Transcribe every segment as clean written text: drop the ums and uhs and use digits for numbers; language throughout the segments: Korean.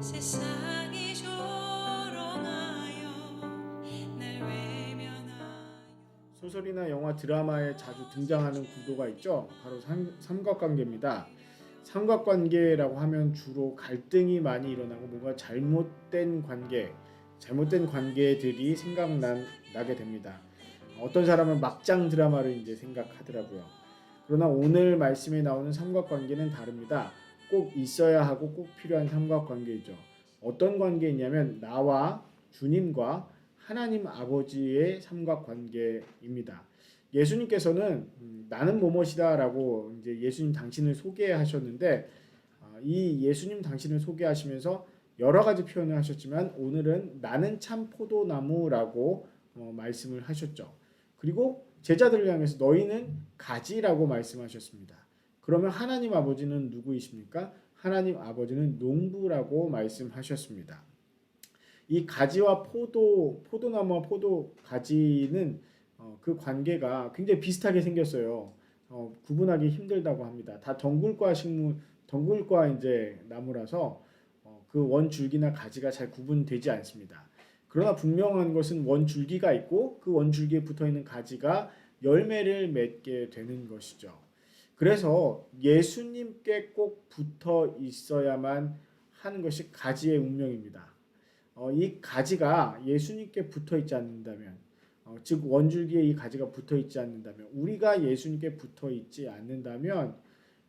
세상이 조롱하여 날 외면하여. 소설이나 영화, 드라마에 자주 등장하는 구도가 있죠. 바로 삼각관계입니다. 삼각관계라고 하면 주로 갈등이 많이 일어나고 뭔가 잘못된 관계들이 생각나게 됩니다. 어떤 사람은 막장 드라마를 이제 생각하더라고요. 그러나 오늘 말씀에 나오는 삼각관계는 다릅니다. 꼭 있어야 하고 꼭 필요한 삼각관계이죠. 어떤 관계이냐면 나와 주님과 하나님 아버지의 삼각관계입니다. 예수님께서는 나는 뭐뭐이다라고 이제 예수님 당신을 소개하셨는데 이 예수님 당신을 소개하시면서 여러 가지 표현을 하셨지만 오늘은 나는 참 포도나무라고 말씀을 하셨죠. 그리고 제자들을 향해서 너희는 가지라고 말씀하셨습니다. 그러면 하나님 아버지는 누구이십니까? 하나님 아버지는 농부라고 말씀하셨습니다. 이 가지와 포도나무와 포도 가지는 그 관계가 굉장히 비슷하게 생겼어요. 구분하기 힘들다고 합니다. 다 덩굴과 이제 나무라서 그 원줄기나 가지가 잘 구분되지 않습니다. 그러나 분명한 것은 원줄기가 있고 그 원줄기에 붙어 있는 가지가 열매를 맺게 되는 것이죠. 그래서 예수님께 꼭 붙어 있어야만 하는 것이 가지의 운명입니다. 이 가지가 예수님께 붙어 있지 않는다면, 즉 원줄기에 이 가지가 붙어 있지 않는다면, 우리가 예수님께 붙어 있지 않는다면,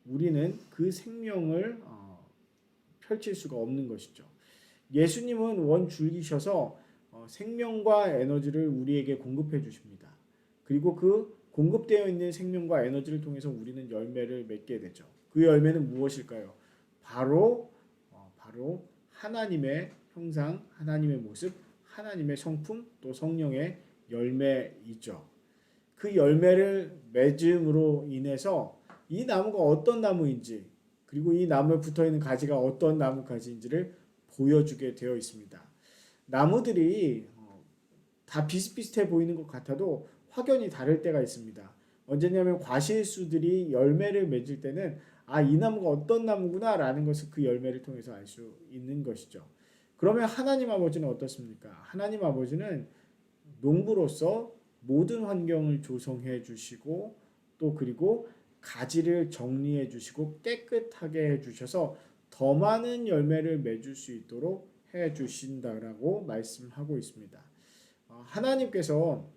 우리는 그 생명을 펼칠 수가 없는 것이죠. 예수님은 원줄기셔서 생명과 에너지를 우리에게 공급해 주십니다. 그리고 그 공급되어 있는 생명과 에너지를 통해서 우리는 열매를 맺게 되죠. 그 열매는 무엇일까요? 바로 하나님의 형상, 하나님의 모습, 하나님의 성품, 또 성령의 열매이죠. 그 열매를 맺음으로 인해서 이 나무가 어떤 나무인지, 그리고 이 나무에 붙어있는 가지가 어떤 나무 가지인지를 보여주게 되어 있습니다. 나무들이 다 비슷비슷해 보이는 것 같아도 확연히 다를 때가 있습니다. 언제냐면 과실수들이 열매를 맺을 때는 이 나무가 어떤 나무구나 라는 것을 그 열매를 통해서 알 수 있는 것이죠. 그러면 하나님 아버지는 어떻습니까? 하나님 아버지는 농부로서 모든 환경을 조성해 주시고 또 그리고 가지를 정리해 주시고 깨끗하게 해 주셔서 더 많은 열매를 맺을 수 있도록 해 주신다라고 말씀하고 있습니다. 하나님께서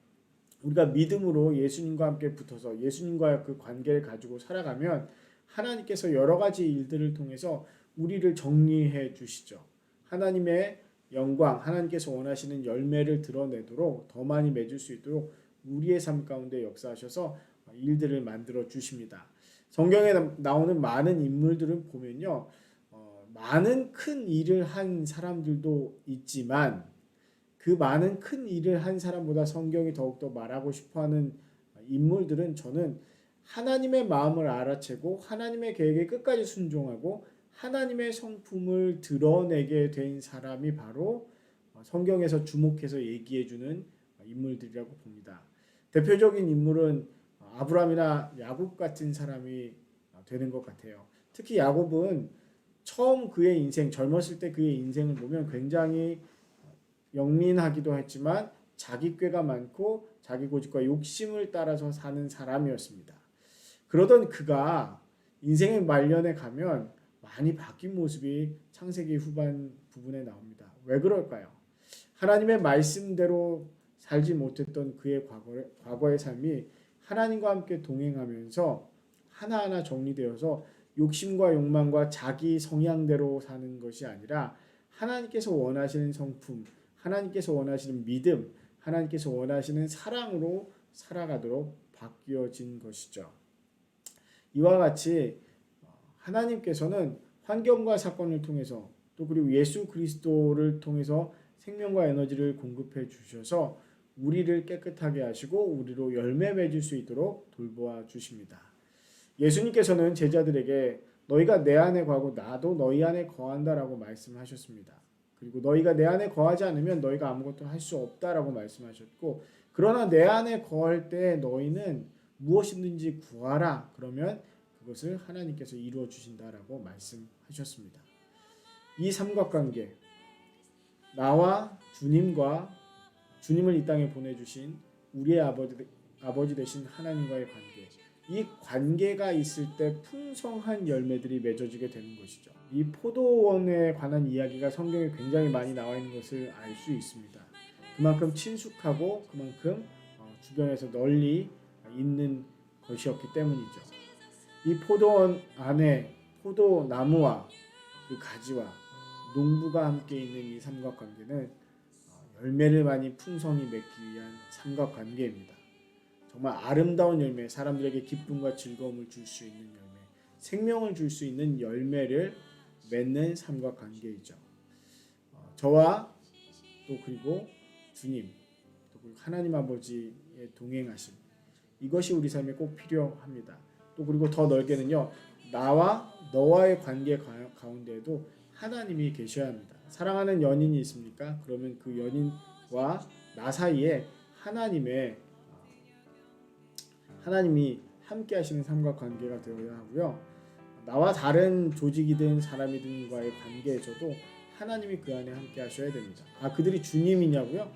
우리가 믿음으로 예수님과 함께 붙어서 예수님과 그 관계를 가지고 살아가면 하나님께서 여러 가지 일들을 통해서 우리를 정리해 주시죠. 하나님의 영광, 하나님께서 원하시는 열매를 드러내도록 더 많이 맺을 수 있도록 우리의 삶 가운데 역사하셔서 일들을 만들어 주십니다. 성경에 나오는 많은 인물들을 보면요, 많은 큰 일을 한 사람들도 있지만 그 많은 큰 일을 한 사람보다 성경이 더욱더 말하고 싶어하는 인물들은 저는 하나님의 마음을 알아채고 하나님의 계획에 끝까지 순종하고 하나님의 성품을 드러내게 된 사람이 바로 성경에서 주목해서 얘기해주는 인물들이라고 봅니다. 대표적인 인물은 아브라함이나 야곱 같은 사람이 되는 것 같아요. 특히 야곱은 처음 그의 인생, 젊었을 때 그의 인생을 보면 굉장히 영민하기도 했지만 자기 꾀가 많고 자기 고집과 욕심을 따라서 사는 사람이었습니다. 그러던 그가 인생의 말년에 가면 많이 바뀐 모습이 창세기 후반 부분에 나옵니다. 왜 그럴까요? 하나님의 말씀대로 살지 못했던 그의 과거의 삶이 하나님과 함께 동행하면서 하나하나 정리되어서 욕심과 욕망과 자기 성향대로 사는 것이 아니라 하나님께서 원하시는 성품, 하나님께서 원하시는 믿음, 하나님께서 원하시는 사랑으로 살아가도록 바뀌어진 것이죠. 이와 같이 하나님께서는 환경과 사건을 통해서 또 그리고 예수 그리스도를 통해서 생명과 에너지를 공급해 주셔서 우리를 깨끗하게 하시고 우리로 열매 맺을 수 있도록 돌보아 주십니다. 예수님께서는 제자들에게 너희가 내 안에 거하고 나도 너희 안에 거한다라고 말씀하셨습니다. 그리고 너희가 내 안에 거하지 않으면 너희가 아무것도 할 수 없다라고 말씀하셨고 그러나 내 안에 거할 때 너희는 무엇이든지 구하라 그러면 그것을 하나님께서 이루어 주신다라고 말씀하셨습니다. 이 삼각관계, 나와 주님과 주님을 이 땅에 보내주신 우리의 아버지 되신 하나님과의 관계, 이 관계가 있을 때 풍성한 열매들이 맺어지게 되는 것이죠. 이 포도원에 관한 이야기가 성경에 굉장히 많이 나와 있는 것을 알 수 있습니다. 그만큼 친숙하고 그만큼 주변에서 널리 있는 것이었기 때문이죠. 이 포도원 안에 포도나무와 그 가지와 농부가 함께 있는 이 삼각관계는 열매를 많이 풍성히 맺기 위한 삼각관계입니다. 정말 아름다운 열매, 사람들에게 기쁨과 즐거움을 줄 수 있는 열매, 생명을 줄 수 있는 열매를 맺는 삼각관계이죠. 저와 또 그리고 주님, 또 그리고 하나님 아버지의 동행하심, 이것이 우리 삶에 꼭 필요합니다. 또 그리고 더 넓게는요, 나와 너와의 관계 가운데에도 하나님이 계셔야 합니다. 사랑하는 연인이 있습니까? 그러면 그 연인과 나 사이에 하나님이 함께 하시는 삼각관계가 되어야 하고요. 나와 다른 조직이든 사람이든과의 관계에서도 하나님이 그 안에 함께 하셔야 됩니다. 그들이 주님이냐고요?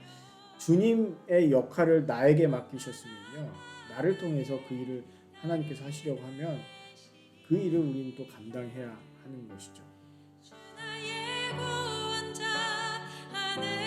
주님의 역할을 나에게 맡기셨으면요, 나를 통해서 그 일을 하나님께서 하시려고 하면 그 일을 우리는 또 감당해야 하는 것이죠. 나의 구원자 하늘